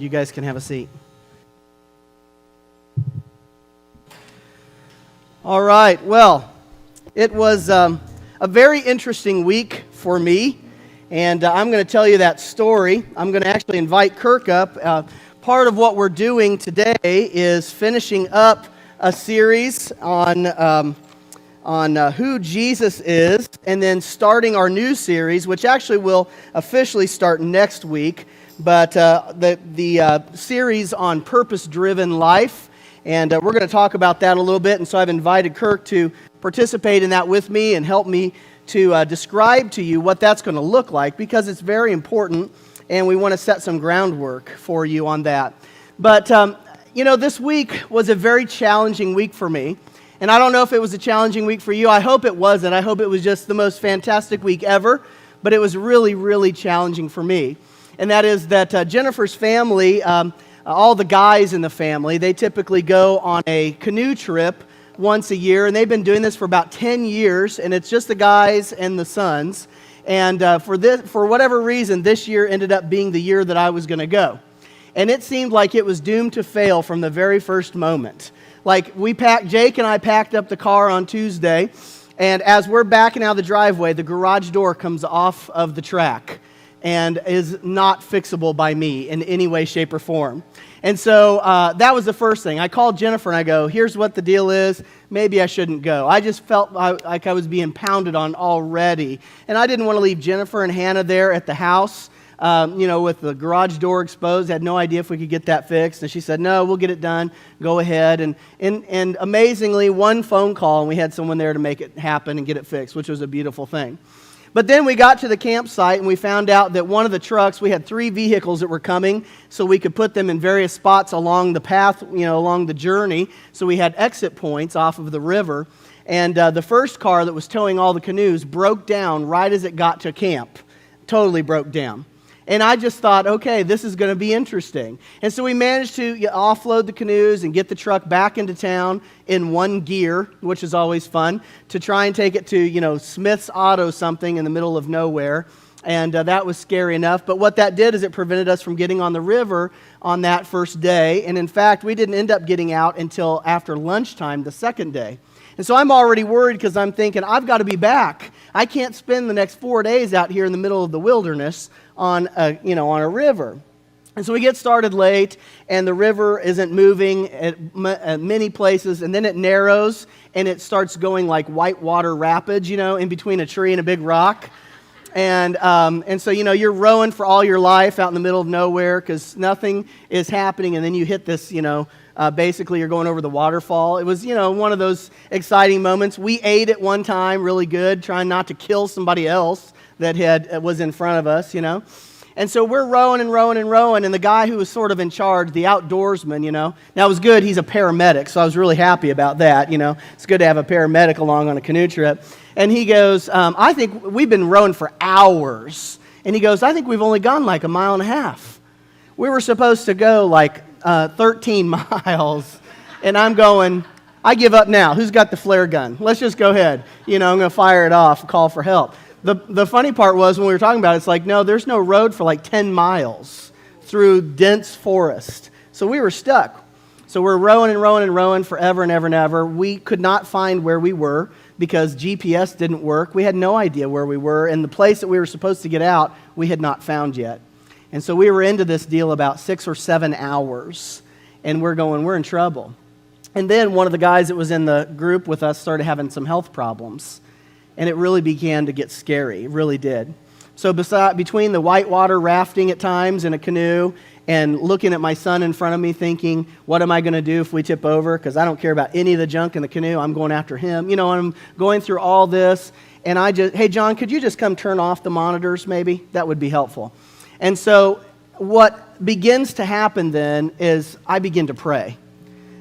You guys can have a seat. All right, well, it was a very interesting week for me, and I'm going to tell you that story. I'm going to actually invite Kirk up. Part of what we're doing today is finishing up a series on who Jesus is, and then starting our new series, which actually will officially start next week, but the series on purpose-driven life, and we're going to talk about that a little bit, and so I've invited Kirk to participate in that with me and help me to describe to you what that's going to look like, because it's very important, and we want to set some groundwork for you on that. But, this week was a very challenging week for me. And I don't know if it was a challenging week for you. I hope it wasn't. I hope it was just the most fantastic week ever. But it was really, really challenging for me. And that is that Jennifer's family, all the guys in the family, they typically go on a canoe trip once a year. And they've been doing this for about 10 years. And it's just the guys and the sons. And for whatever reason, this year ended up being the year that I was going to go. And it seemed like it was doomed to fail from the very first moment. Like, Jake and I packed up the car on Tuesday, and as we're backing out of the driveway, the garage door comes off of the track and is not fixable by me in any way, shape, or form. And so that was the first thing. I called Jennifer and I go, here's what the deal is. Maybe I shouldn't go. I just felt like I was being pounded on already. And I didn't want to leave Jennifer and Hannah there at the house. With the garage door exposed, had no idea if we could get that fixed. And she said, no, we'll get it done. Go ahead. And amazingly, one phone call, and we had someone there to make it happen and get it fixed, which was a beautiful thing. But then we got to the campsite, and we found out that one of the trucks, we had 3 vehicles that were coming, so we could put them in various spots along the path, along the journey. So we had exit points off of the river. And the first car that was towing all the canoes broke down right as it got to camp. Totally broke down. And I just thought, okay, this is going to be interesting. And so we managed to offload the canoes and get the truck back into town in one gear, which is always fun, to try and take it to, Smith's Auto something in the middle of nowhere. And that was scary enough. But what that did is it prevented us from getting on the river on that first day. And in fact, we didn't end up getting out until after lunchtime the second day. And so I'm already worried because I'm thinking, I've got to be back. I can't spend the next 4 days out here in the middle of the wilderness on a river. And so we get started late, and the river isn't moving at many places, and then it narrows, and it starts going like whitewater rapids, in between a tree and a big rock. And so, you're rowing for all your life out in the middle of nowhere because nothing is happening, and then you hit this, basically you're going over the waterfall. It was, one of those exciting moments. We ate at one time really good, trying not to kill somebody else that was in front of us, And so we're rowing and rowing and rowing, and the guy who was sort of in charge, the outdoorsman, now it was good, he's a paramedic, so I was really happy about that, It's good to have a paramedic along on a canoe trip. And he goes, I think we've been rowing for hours. And he goes, I think we've only gone like 1.5 miles. We were supposed to go like 13 miles. And I'm going, I give up now. Who's got the flare gun? Let's just go ahead. I'm going to fire it off and call for help. The funny part was when we were talking about it, it's like, no, there's no road for like 10 miles through dense forest. So we were stuck. So we're rowing and rowing and rowing forever and ever and ever. We could not find where we were because GPS didn't work. We had no idea where we were. And the place that we were supposed to get out, we had not found yet. And so we were into this deal about 6 or 7 hours. And we're in trouble. And then one of the guys that was in the group with us started having some health problems. And it really began to get scary. It really did. So between the whitewater rafting at times in a canoe and looking at my son in front of me thinking, what am I going to do if we tip over? Because I don't care about any of the junk in the canoe. I'm going after him. I'm going through all this. And hey, John, could you just come turn off the monitors maybe? That would be helpful. And so what begins to happen then is I begin to pray.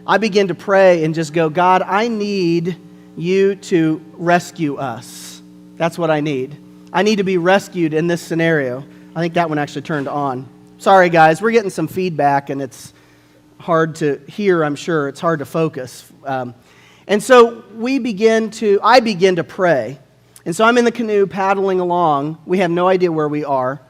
I begin to pray and just go, God, I need you to rescue us. That's what I need. I need to be rescued in this scenario. I think that one actually turned on. Sorry, guys. We're getting some feedback, and it's hard to hear, I'm sure. It's hard to focus. And so I begin to pray. And so I'm in the canoe paddling along. We have no idea where we are.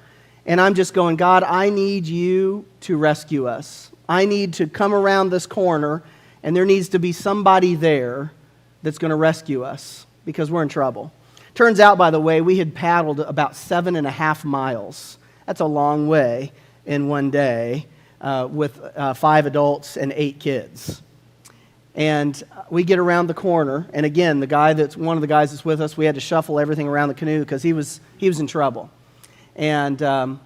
And I'm just going, God, I need you to rescue us. I need to come around this corner, and there needs to be somebody there that's going to rescue us because we're in trouble. Turns out, by the way, we had paddled about 7.5 miles. That's a long way in one day with 5 adults and 8 kids. And we get around the corner, and again, one of the guys that's with us, we had to shuffle everything around the canoe because he was in trouble. And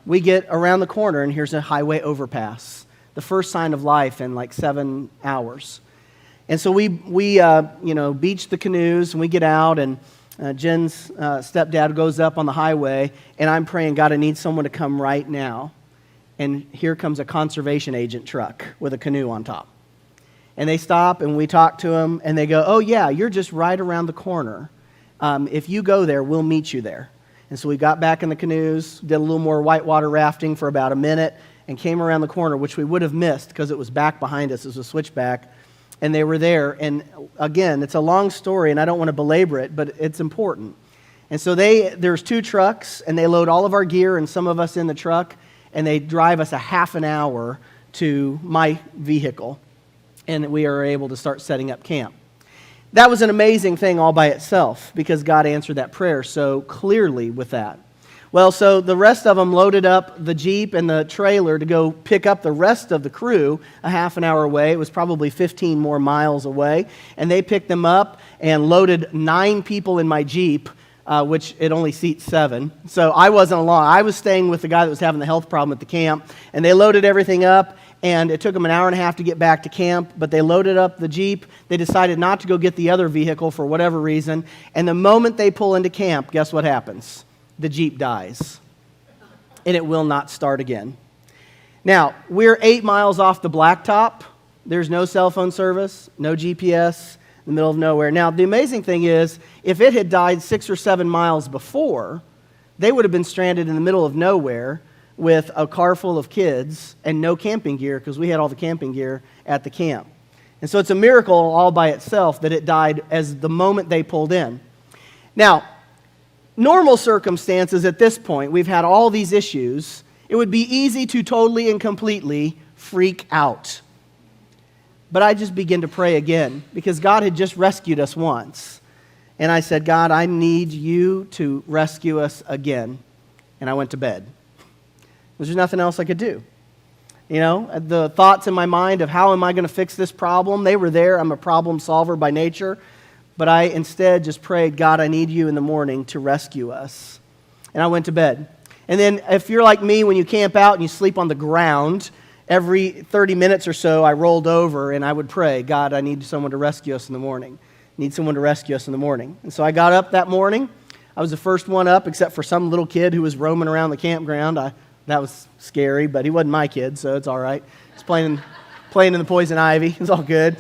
we get around the corner, and here's a highway overpass, the first sign of life in like 7 hours. And so we beach the canoes, and we get out, and Jen's stepdad goes up on the highway, and I'm praying, God, I need someone to come right now. And here comes a conservation agent truck with a canoe on top. And they stop, and we talk to them, and they go, oh, yeah, you're just right around the corner. If you go there, we'll meet you there. And so we got back in the canoes, did a little more whitewater rafting for about a minute, and came around the corner, which we would have missed because it was back behind us. It was a switchback, and they were there. And again, it's a long story, and I don't want to belabor it, but it's important. And so there's 2 trucks, and they load all of our gear and some of us in the truck, and they drive us a half an hour to my vehicle, and we are able to start setting up camp. That was an amazing thing all by itself because God answered that prayer so clearly with that. Well, so the rest of them loaded up the Jeep and the trailer to go pick up the rest of the crew a half an hour away. It was probably 15 more miles away. And they picked them up and loaded 9 people in my Jeep, which it only seats 7. So I wasn't along. I was staying with the guy that was having the health problem at the camp. And they loaded everything up. And it took them an hour and a half to get back to camp, but they loaded up the Jeep. They decided not to go get the other vehicle for whatever reason. And the moment they pull into camp, guess what happens? The Jeep dies. And it will not start again. Now, we're 8 miles off the blacktop. There's no cell phone service, no GPS, in the middle of nowhere. Now, the amazing thing is, if it had died 6 or 7 miles before, they would have been stranded in the middle of nowhere with a car full of kids and no camping gear because we had all the camping gear at the camp. And so it's a miracle all by itself that it died as the moment they pulled in. Now, normal circumstances at this point, we've had all these issues, it would be easy to totally and completely freak out. But I just began to pray again because God had just rescued us once. And I said, God, I need you to rescue us again. And I went to bed. There's nothing else I could do. You know, the thoughts in my mind of how am I going to fix this problem, they were there. I'm a problem solver by nature. But I instead just prayed, God, I need you in the morning to rescue us. And I went to bed. And then if you're like me, when you camp out and you sleep on the ground, every 30 minutes or so I rolled over and I would pray, God, I need someone to rescue us in the morning. Need someone to rescue us in the morning. And so I got up that morning. I was the first one up except for some little kid who was roaming around the campground. That was scary, but he wasn't my kid, so it's all right. He's playing in the poison ivy. It's all good.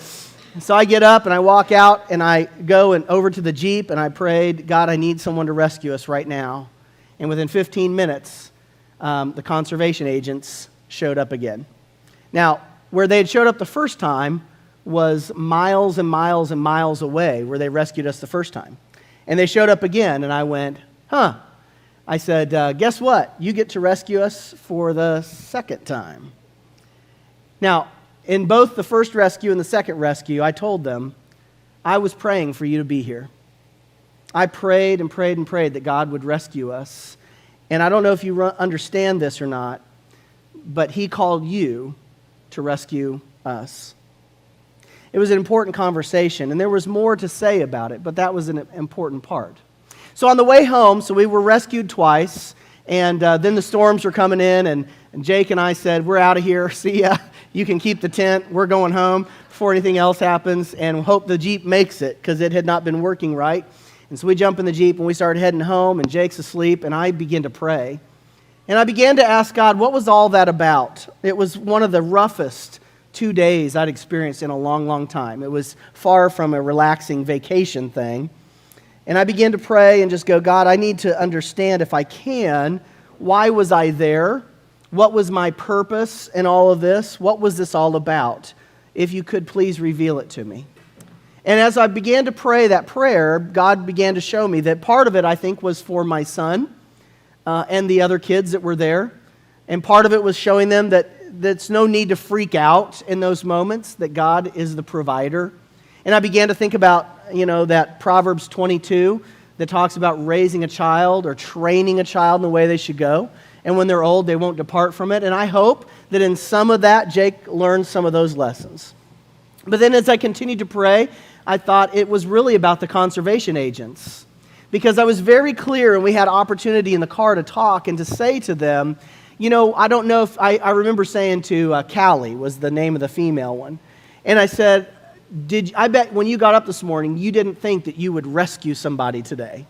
So I get up and I walk out and I go over to the Jeep and I prayed, God, I need someone to rescue us right now. And within 15 minutes, the conservation agents showed up again. Now, where they had showed up the first time was miles and miles and miles away where they rescued us the first time. And they showed up again and I went, I said, guess what? You get to rescue us for the second time. Now, in both the first rescue and the second rescue, I told them, I was praying for you to be here. I prayed and prayed and prayed that God would rescue us. And I don't know if you understand this or not, but He called you to rescue us. It was an important conversation, and there was more to say about it, but that was an important part. So on the way home, so we were rescued twice, and then the storms were coming in, and Jake and I said, we're out of here, see ya, you can keep the tent, we're going home before anything else happens, and hope the Jeep makes it, because it had not been working right. And so we jump in the Jeep, and we started heading home, and Jake's asleep, and I begin to pray. And I began to ask God, what was all that about? It was one of the roughest 2 days I'd experienced in a long, long time. It was far from a relaxing vacation thing. And I began to pray and just go, God, I need to understand if I can, why was I there? What was my purpose in all of this? What was this all about? If you could please reveal it to me. And as I began to pray that prayer, God began to show me that part of it, I think, was for my son and the other kids that were there. And part of it was showing them that there's no need to freak out in those moments, that God is the provider. And I began to think about, that Proverbs 22 that talks about raising a child or training a child in the way they should go. And when they're old, they won't depart from it. And I hope that in some of that, Jake learned some of those lessons. But then as I continued to pray, I thought it was really about the conservation agents. Because I was very clear, and we had opportunity in the car to talk and to say to them, I don't know if, I remember saying to Callie, was the name of the female one. And I said, I bet when you got up this morning, you didn't think that you would rescue somebody today.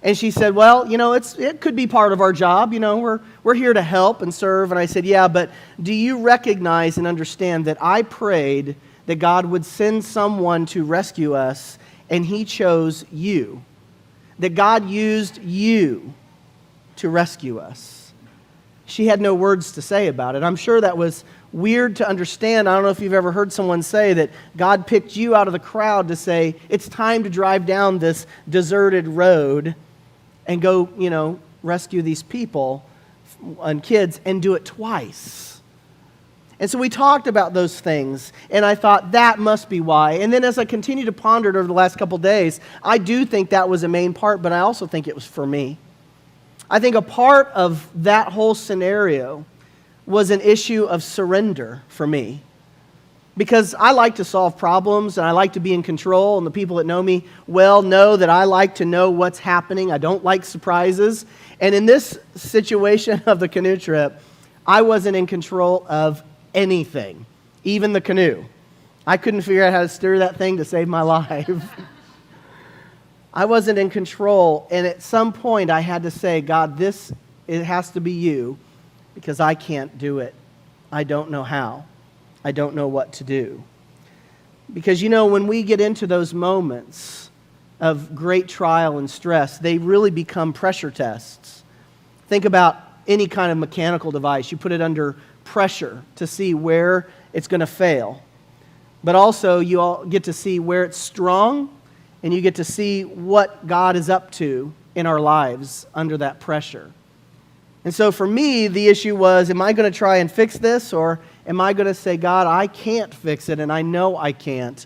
And she said, well, it could be part of our job. We're here to help and serve. And I said, yeah, but do you recognize and understand that I prayed that God would send someone to rescue us, and He chose you? That God used you to rescue us. She had no words to say about it. I'm sure that was weird to understand. I don't know if you've ever heard someone say that God picked you out of the crowd to say, it's time to drive down this deserted road and go, rescue these people and kids, and do it twice. And so we talked about those things, and I thought that must be why. And then as I continued to ponder it over the last couple days, I do think that was a main part, but I also think it was for me. I think a part of that whole scenario was an issue of surrender for me. Because I like to solve problems, and I like to be in control, and the people that know me well know that I like to know what's happening. I don't like surprises. And in this situation of the canoe trip, I wasn't in control of anything, even the canoe. I couldn't figure out how to steer that thing to save my life. I wasn't in control, and at some point I had to say, God, it has to be you, because I can't do it. I don't know how. I don't know what to do. Because, when we get into those moments of great trial and stress, they really become pressure tests. Think about any kind of mechanical device. You put it under pressure to see where it's going to fail. But also, you all get to see where it's strong, and you get to see what God is up to in our lives under that pressure. And so for me, the issue was, am I going to try and fix this, or am I going to say, God, I can't fix it, and I know I can't,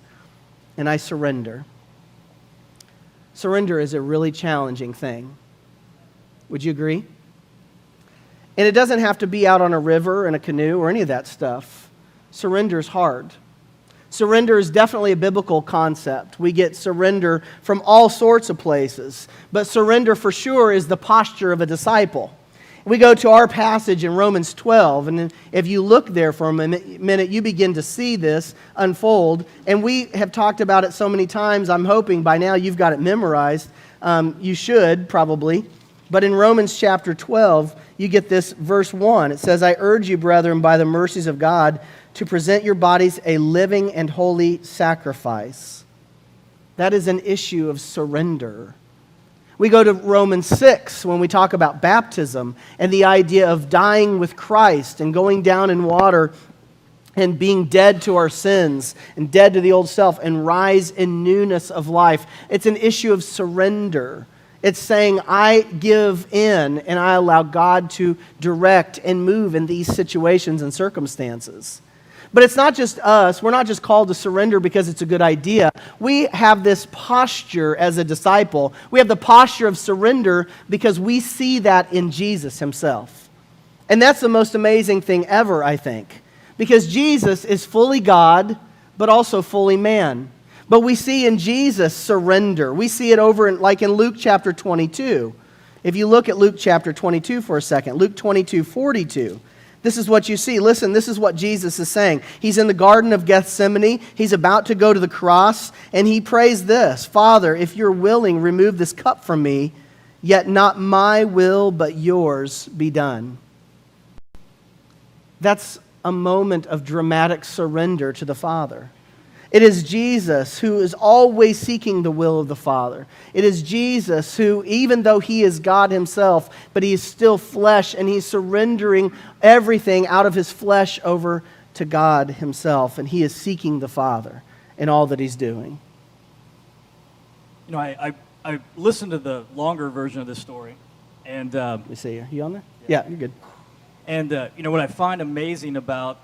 and I surrender? Surrender is a really challenging thing. Would you agree? And it doesn't have to be out on a river in a canoe or any of that stuff. Surrender is hard. Surrender is definitely a biblical concept. We get surrender from all sorts of places. But surrender for sure is the posture of a disciple. We go to our passage in Romans 12, and if you look there for a minute, you begin to see this unfold. And we have talked about it so many times, I'm hoping by now you've got it memorized. You should, probably. But in Romans chapter 12, you get this verse 1. It says, I urge you, brethren, by the mercies of God, to present your bodies a living and holy sacrifice. That is an issue of surrender. We go to Romans 6 when we talk about baptism and the idea of dying with Christ and going down in water and being dead to our sins and dead to the old self and rise in newness of life. It's an issue of surrender. It's saying, I give in and I allow God to direct and move in these situations and circumstances. But it's not just us. We're not just called to surrender because it's a good idea. We have this posture as a disciple. We have the posture of surrender because we see that in Jesus Himself. And that's the most amazing thing ever, I think. Because Jesus is fully God, but also fully man. But we see in Jesus surrender. We see it over in Luke chapter 22. If you look at Luke chapter 22 for a second, Luke 22:42. This is what you see. Listen, this is what Jesus is saying. He's in the Garden of Gethsemane. He's about to go to the cross, and He prays this, Father, if you're willing, remove this cup from me, yet not my will, but yours be done. That's a moment of dramatic surrender to the Father. It is Jesus who is always seeking the will of the Father. It is Jesus who, even though He is God Himself, but He is still flesh, and He's surrendering everything out of His flesh over to God Himself, and He is seeking the Father in all that He's doing. I listened to the longer version of this story, and let me see here. You on there? Yeah, you're good. And, what I find amazing about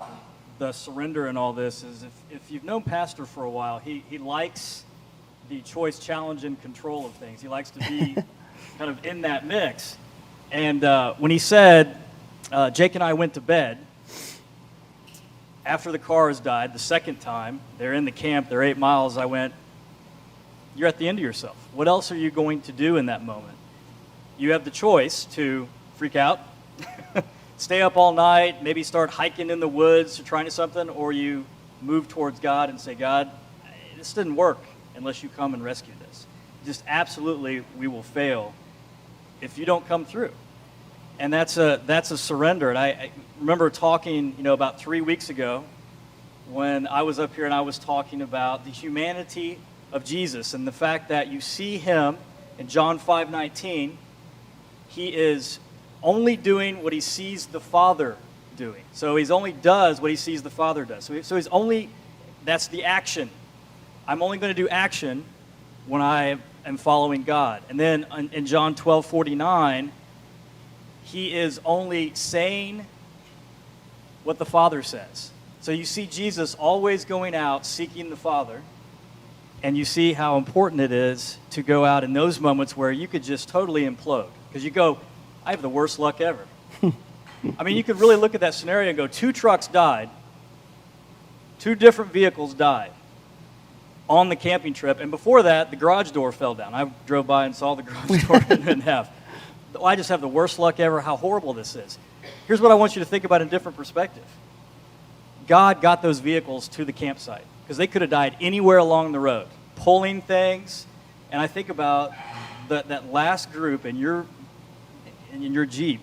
the surrender and all this is if you've known Pastor for a while, he likes the choice, challenge, and control of things. He likes to be kind of in that mix. And when he said, Jake and I went to bed, after the cars died, the second time, they're in the camp, they're 8 miles, I went, you're at the end of yourself. What else are you going to do in that moment? You have the choice to freak out, stay up all night, maybe start hiking in the woods or trying to something, or you move towards God and say, God, this didn't work unless you come and rescue this. Just absolutely, we will fail if you don't come through. And that's a surrender. And I remember talking, about 3 weeks ago when I was up here and I was talking about the humanity of Jesus and the fact that you see him in John 5:19, he is only doing what he sees the Father doing. So he only does what he sees the Father does. So he's only, that's the action. I'm only going to do action when I am following God. And then in John 12:49, he is only saying what the Father says. So you see Jesus always going out seeking the Father, and you see how important it is to go out in those moments where you could just totally implode. Because you go, I have the worst luck ever. I mean, you could really look at that scenario and go, 2 trucks died, 2 different vehicles died on the camping trip, and before that, the garage door fell down. I drove by and saw the garage door in half. I just have the worst luck ever, how horrible this is. Here's what I want you to think about in a different perspective. God got those vehicles to the campsite because they could have died anywhere along the road, pulling things. And I think about that last group in your Jeep,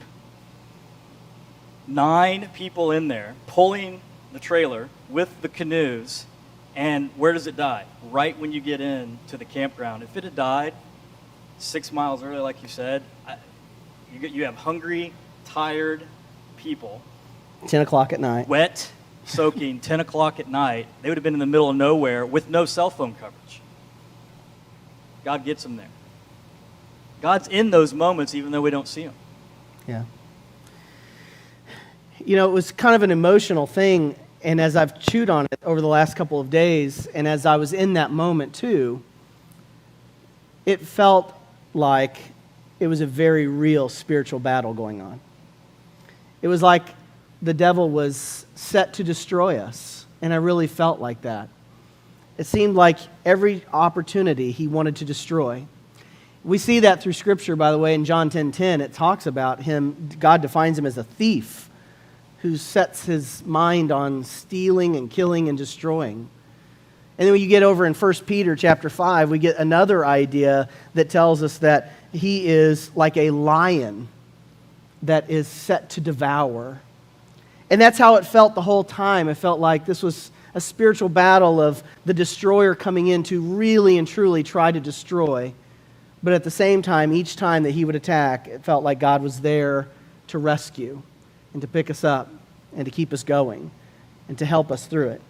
9 people in there pulling the trailer with the canoes. And where does it die? Right when you get into the campground. If it had died 6 miles earlier, like you said, you have hungry, tired people. 10 o'clock at night. Wet, soaking, 10 o'clock at night. They would have been in the middle of nowhere with no cell phone coverage. God gets them there. God's in those moments even though we don't see him. Yeah. It was kind of an emotional thing, and as I've chewed on it over the last couple of days, and as I was in that moment too, it felt like it was a very real spiritual battle going on. It was like the devil was set to destroy us, and I really felt like that. It seemed like every opportunity he wanted to destroy. We see that through Scripture, by the way. In John 10:10, it talks about him, God defines him as a thief who sets his mind on stealing and killing and destroying. And then when you get over in 1 Peter chapter 5, we get another idea that tells us that he is like a lion that is set to devour. And that's how it felt the whole time. It felt like this was a spiritual battle of the destroyer coming in to really and truly try to destroy. But at the same time, each time that he would attack, it felt like God was there to rescue and to pick us up and to keep us going and to help us through it.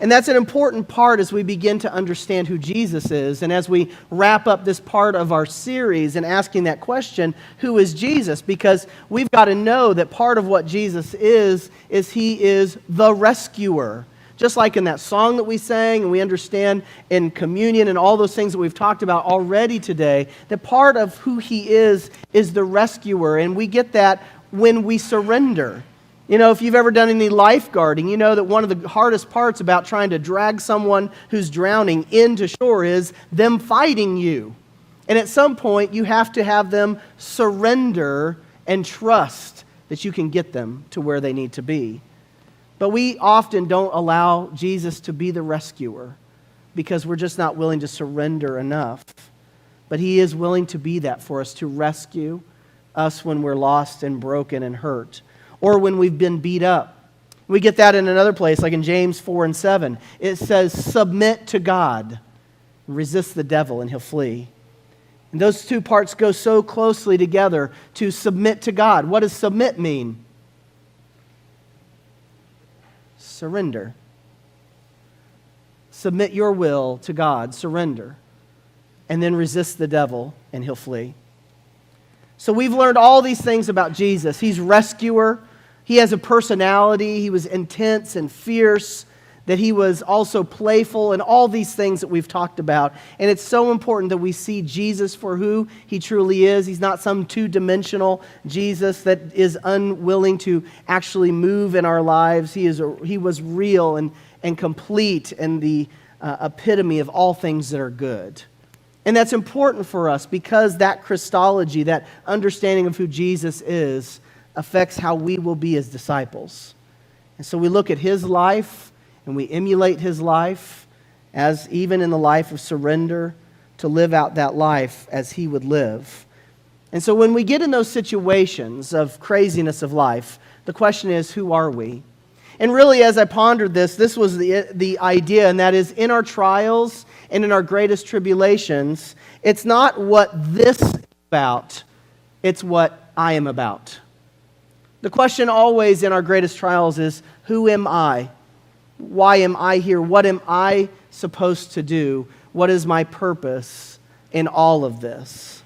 And that's an important part as we begin to understand who Jesus is. And as we wrap up this part of our series and asking that question, who is Jesus? Because we've got to know that part of what Jesus is he is the rescuer. Just like in that song that we sang, and we understand in communion and all those things that we've talked about already today, that part of who he is the rescuer. And we get that when we surrender. If you've ever done any lifeguarding, you know that one of the hardest parts about trying to drag someone who's drowning into shore is them fighting you. And at some point, you have to have them surrender and trust that you can get them to where they need to be. But we often don't allow Jesus to be the rescuer because we're just not willing to surrender enough. But he is willing to be that for us, to rescue us when we're lost and broken and hurt, or when we've been beat up. We get that in another place, like in James 4:7. It says, submit to God, resist the devil, and he'll flee. And those two parts go so closely together, to submit to God. What does submit mean? Surrender. Submit your will to God, surrender. And then resist the devil, and he'll flee. So we've learned all these things about Jesus. He's rescuer. He has a personality. He was intense and fierce, that he was also playful, and all these things that we've talked about. And it's so important that we see Jesus for who he truly is. He's not some two-dimensional Jesus that is unwilling to actually move in our lives. He was real and complete and the epitome of all things that are good. And that's important for us because that Christology, that understanding of who Jesus is, affects how we will be as disciples. And so we look at his life and we emulate his life, as even in the life of surrender, to live out that life as he would live. And so when we get in those situations of craziness of life, the question is, who are we? And really, as I pondered this was the idea, and that is, in our trials and in our greatest tribulations, it's not what this is about, it's what I am about. The question always in our greatest trials is, who am I? Why am I here? What am I supposed to do? What is my purpose in all of this?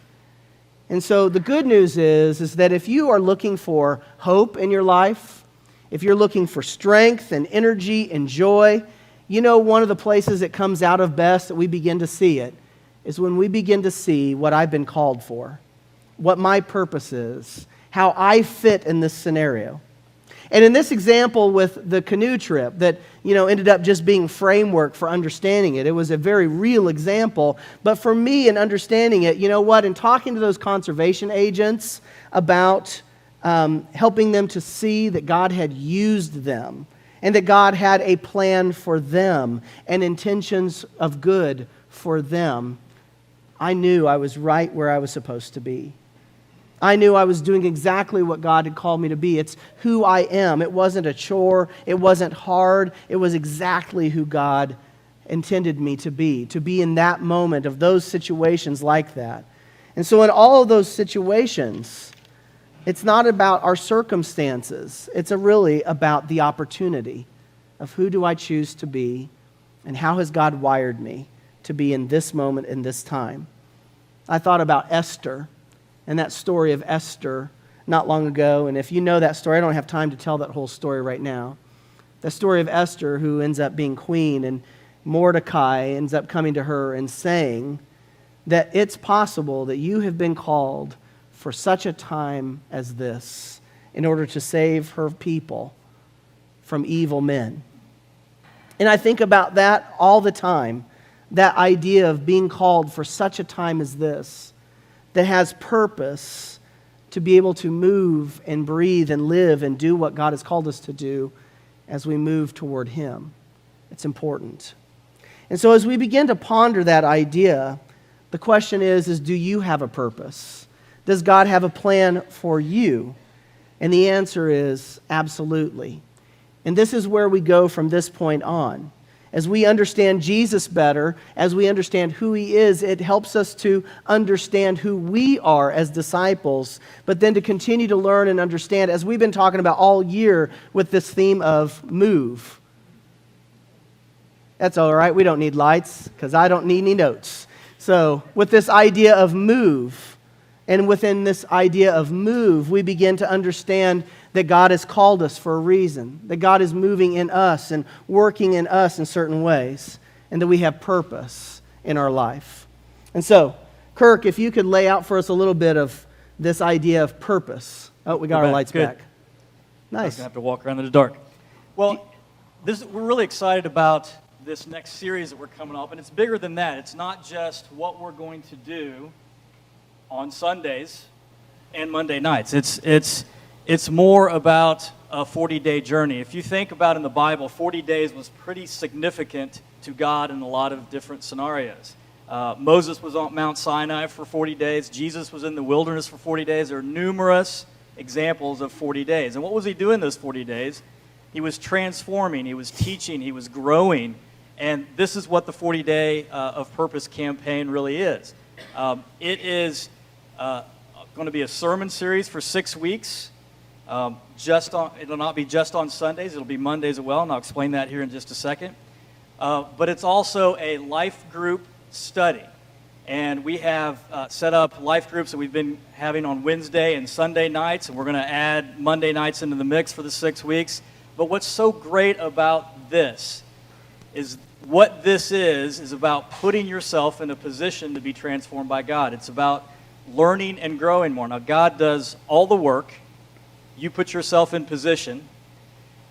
And so the good news is that if you are looking for hope in your life, if you're looking for strength and energy and joy, you know one of the places it comes out of best that we begin to see it is when we begin to see what I've been called for, what my purpose is, how I fit in this scenario. And in this example with the canoe trip that, ended up just being framework for understanding it, it was a very real example. But for me, in understanding it, in talking to those conservation agents about helping them to see that God had used them and that God had a plan for them and intentions of good for them, I knew I was right where I was supposed to be. I knew I was doing exactly what God had called me to be. It's who I am. It wasn't a chore. It wasn't hard. It was exactly who God intended me to be in that moment of those situations like that. And so in all of those situations, it's not about our circumstances. It's really about the opportunity of who do I choose to be and how has God wired me to be in this moment, in this time. I thought about Esther and that story of Esther not long ago. And if you know that story, I don't have time to tell that whole story right now. The story of Esther who ends up being queen, and Mordecai ends up coming to her and saying that it's possible that you have been called for such a time as this in order to save her people from evil men. And I think about that all the time, that idea of being called for such a time as this, that has purpose to be able to move and breathe and live and do what God has called us to do as we move toward him. It's important. And so as we begin to ponder that idea, the question is do you have a purpose? Does God have a plan for you? And the answer is absolutely. And this is where we go from this point on. As we understand Jesus better, as we understand who he is, it helps us to understand who we are as disciples, but then to continue to learn and understand, as we've been talking about all year with this theme of move. That's all right. We don't need lights because I don't need any notes. So with this idea of move, and within this idea of move, we begin to understand that God has called us for a reason, that God is moving in us and working in us in certain ways, and that we have purpose in our life. And so, Kirk, if you could lay out for us a little bit of this idea of purpose. Oh, we got our lights back. Nice. I'm going to have to walk around in the dark. Well, we're really excited about this next series that we're coming up, and it's bigger than that. It's not just what we're going to do on Sundays and Monday nights. It's more about a 40-day journey. If you think about in the Bible, 40 days was pretty significant to God in a lot of different scenarios. Moses was on Mount Sinai for 40 days. Jesus was in the wilderness for 40 days. There are numerous examples of 40 days. And what was he doing those 40 days? He was transforming. He was teaching. He was growing. And this is what the 40-day of Purpose campaign really is. It is going to be a sermon series for 6 weeks. It'll not be just on Sundays. It'll be Mondays as well, and I'll explain that here in just a second. But it's also a life group study. And we have set up life groups that we've been having on Wednesday and Sunday nights, and we're going to add Monday nights into the mix for the 6 weeks. But what's so great about this is what this is about putting yourself in a position to be transformed by God. It's about learning and growing more. Now, God does all the work. You put yourself in position.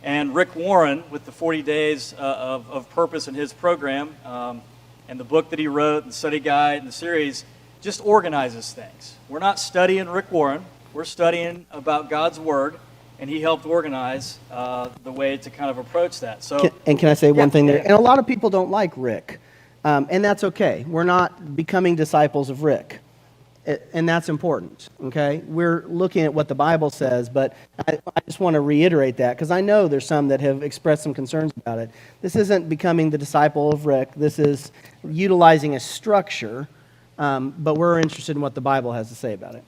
And Rick Warren, with the 40 Days of Purpose in his program, and the book that he wrote, the study guide, and the series, just organizes things. We're not studying Rick Warren. We're studying about God's Word, and he helped organize the way to kind of approach that. So, can I say one thing there? And a lot of people don't like Rick, and that's okay. We're not becoming disciples of Rick, and that's important, okay? We're looking at what the Bible says, but I just want to reiterate that, because I know there's some that have expressed some concerns about it. This isn't becoming the disciple of Rick. This is utilizing a structure, but we're interested in what the Bible has to say about it.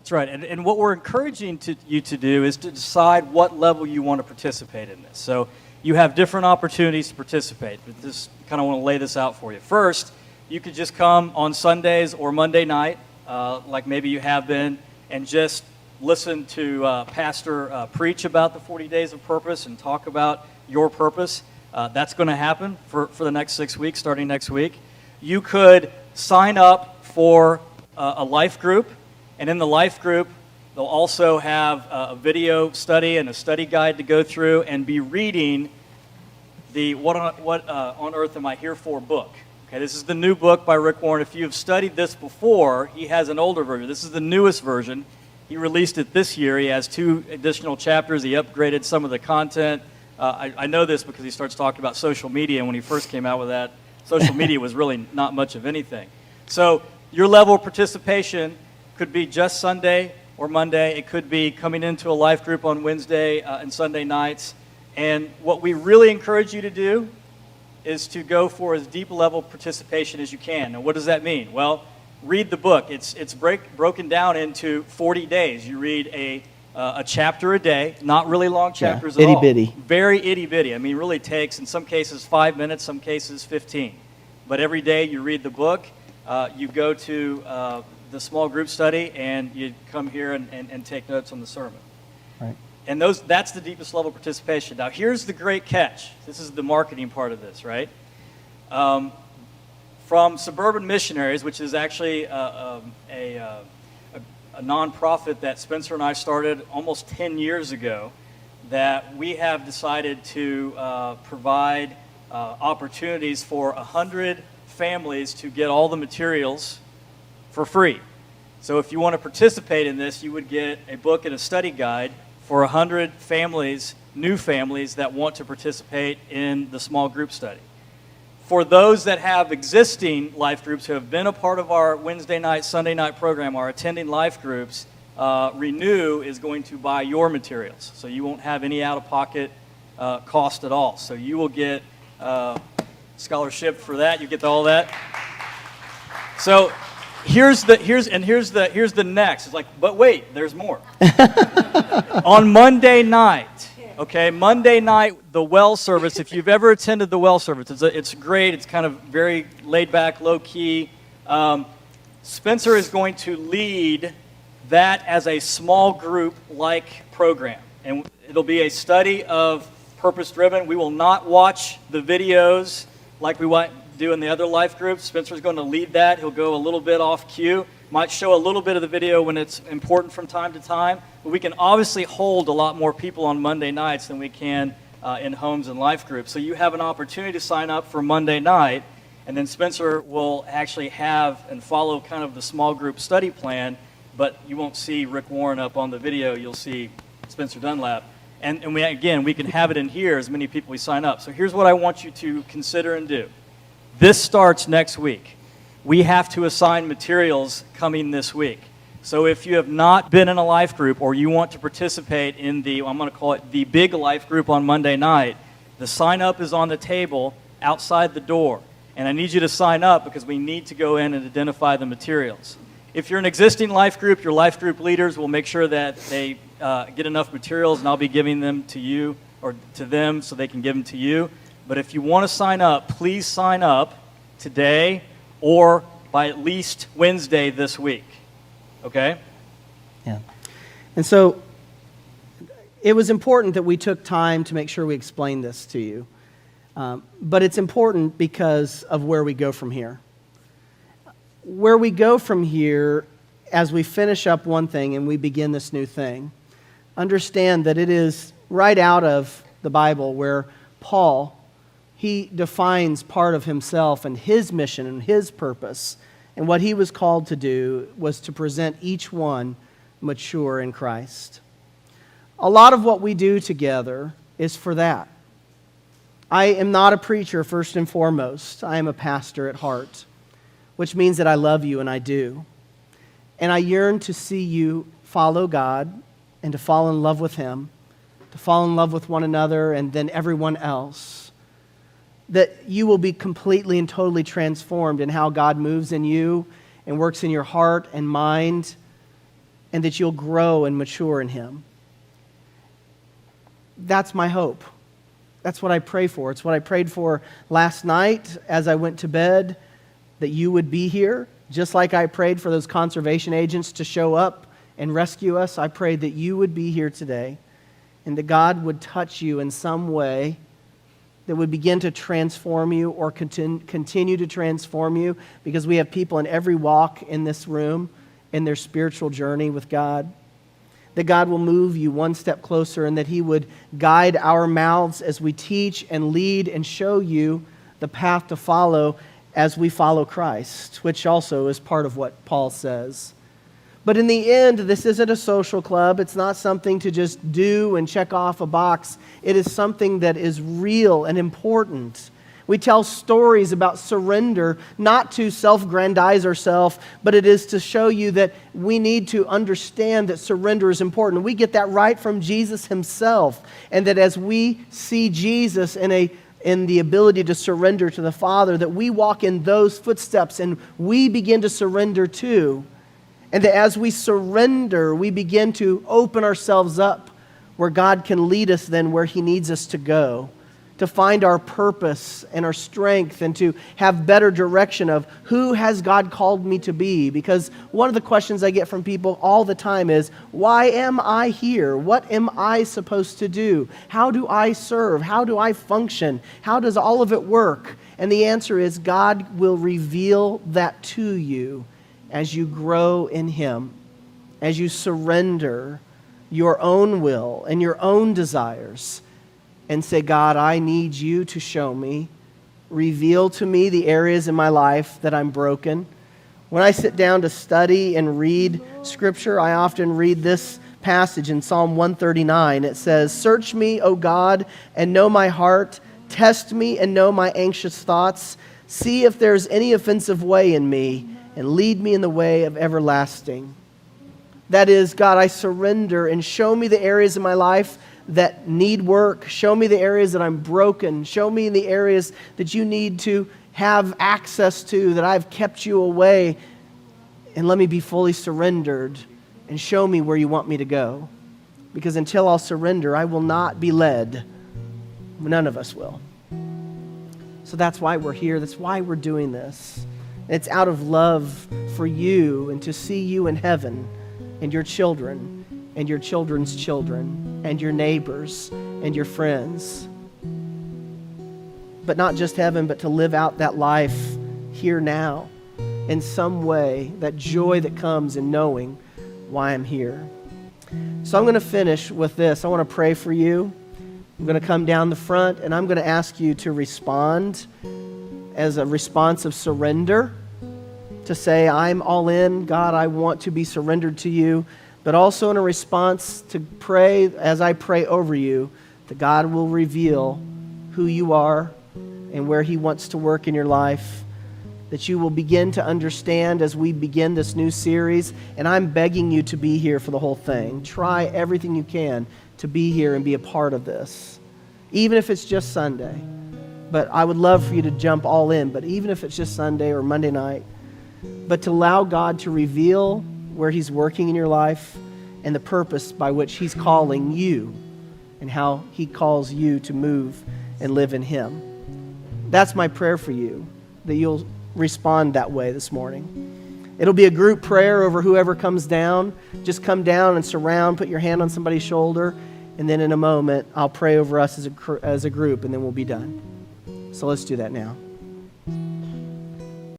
That's right, and what we're encouraging you to do is to decide what level you want to participate in this. So you have different opportunities to participate, but just kind of want to lay this out for you. First, you could just come on Sundays or Monday night, like maybe you have been, and just listen to Pastor preach about the 40 Days of Purpose and talk about your purpose. That's going to happen for the next 6 weeks, starting next week. You could sign up for a life group, and in the life group, they'll also have a video study and a study guide to go through and be reading the What on Earth Am I Here For book. Okay, this is the new book by Rick Warren. If you've studied this before, he has an older version. This is the newest version. He released it this year. He has 2 additional chapters. He upgraded some of the content. I know this because he starts talking about social media, and when he first came out with that, social media was really not much of anything. So your level of participation could be just Sunday or Monday. It could be coming into a life group on Wednesday and Sunday nights. And what we really encourage you to do is to go for as deep a level of participation as you can. Now, what does that mean? Well, read the book. It's broken down into 40 days. You read a chapter a day, not really long chapters at all. Itty-bitty. Very itty-bitty. I mean, really takes, in some cases, 5 minutes, some cases 15. But every day you read the book, you go to the small group study, and you come here and take notes on the sermon. Right. And that's the deepest level of participation. Now, here's the great catch. This is the marketing part of this, right? From Suburban Missionaries, which is actually a nonprofit that Spencer and I started almost 10 years ago, that we have decided to provide opportunities for 100 families to get all the materials for free. So if you want to participate in this, you would get a book and a study guide for 100 families, new families that want to participate in the small group study. For those that have existing life groups who have been a part of our Wednesday night, Sunday night program, are attending life groups, Renew is going to buy your materials. So you won't have any out-of-pocket cost at all. So you will get scholarship for that. You get all that. So here's the next. It's like, but wait, there's more. On Monday night, okay, Monday night, the well service. If you've ever attended the well service, it's great. It's kind of very laid back, low key. Spencer is going to lead that as a small group like program, and it'll be a study of purpose driven. We will not watch the videos like we do in the other life groups. Spencer's going to lead that. He'll go a little bit off cue. Might show a little bit of the video when it's important from time to time, but we can obviously hold a lot more people on Monday nights than we can in homes and life groups. So you have an opportunity to sign up for Monday night, and then Spencer will actually have and follow kind of the small group study plan, but you won't see Rick Warren up on the video. You'll see Spencer Dunlap. And we can have it in here as many people we sign up. So here's what I want you to consider and do. This starts next week. We have to assign materials coming this week. So if you have not been in a life group or you want to participate in I'm going to call it the big life group on Monday night, the sign up is on the table outside the door. And I need you to sign up because we need to go in and identify the materials. If you're an existing life group, your life group leaders will make sure that they get enough materials, and I'll be giving them to you or to them so they can give them to you. But if you want to sign up, please sign up today or by at least Wednesday this week. Okay? Yeah. And so it was important that we took time to make sure we explained this to you. But it's important because of where we go from here. Where we go from here, as we finish up one thing and we begin this new thing, understand that it is right out of the Bible where Paul, he defines part of himself and his mission and his purpose. And what he was called to do was to present each one mature in Christ. A lot of what we do together is for that. I am not a preacher first and foremost. I am a pastor at heart, which means that I love you, and I do. And I yearn to see you follow God and to fall in love with Him, to fall in love with one another and then everyone else. That you will be completely and totally transformed in how God moves in you and works in your heart and mind, and that you'll grow and mature in Him. That's my hope. That's what I pray for. It's what I prayed for last night as I went to bed, that you would be here. Just like I prayed for those conservation agents to show up and rescue us, I prayed that you would be here today and that God would touch you in some way that would begin to transform you or continue to transform you, because we have people in every walk in this room in their spiritual journey with God. That God will move you one step closer and that He would guide our mouths as we teach and lead and show you the path to follow as we follow Christ, which also is part of what Paul says. But in the end, this isn't a social club. It's not something to just do and check off a box. It is something that is real and important. We tell stories about surrender, not to self-aggrandize ourselves, but it is to show you that we need to understand that surrender is important. We get that right from Jesus Himself, and that as we see Jesus in the ability to surrender to the Father, that we walk in those footsteps and we begin to surrender too. And that as we surrender, we begin to open ourselves up where God can lead us then where He needs us to go, to find our purpose and our strength and to have better direction of who has God called me to be. Because one of the questions I get from people all the time is, why am I here? What am I supposed to do? How do I serve? How do I function? How does all of it work? And the answer is God will reveal that to you as you grow in Him, as you surrender your own will and your own desires and say, God, I need you to show me, reveal to me the areas in my life that I'm broken. When I sit down to study and read Scripture, I often read this passage in Psalm 139. It says, "Search me, O God, and know my heart. Test me and know my anxious thoughts. See if there's any offensive way in me, and lead me in the way of everlasting." That is, God, I surrender and show me the areas in my life that need work. Show me the areas that I'm broken. Show me the areas that you need to have access to, that I've kept you away. And let me be fully surrendered and show me where you want me to go. Because until I'll surrender, I will not be led. None of us will. So that's why we're here. That's why we're doing this. It's out of love for you and to see you in heaven and your children and your children's children and your neighbors and your friends. But not just heaven, but to live out that life here now in some way, that joy that comes in knowing why I'm here. So I'm going to finish with this. I want to pray for you. I'm going to come down the front and I'm going to ask you to respond as a response of surrender, to say, I'm all in. God, I want to be surrendered to you. But also in a response to pray, as I pray over you, that God will reveal who you are and where He wants to work in your life, that you will begin to understand as we begin this new series. And I'm begging you to be here for the whole thing. Try everything you can to be here and be a part of this, even if it's just Sunday. But I would love for you to jump all in, but even if it's just Sunday or Monday night, but to allow God to reveal where He's working in your life and the purpose by which He's calling you and how He calls you to move and live in Him. That's my prayer for you, that you'll respond that way this morning. It'll be a group prayer over whoever comes down. Just come down and surround, put your hand on somebody's shoulder, and then in a moment, I'll pray over us as a group, and then we'll be done. So let's do that now.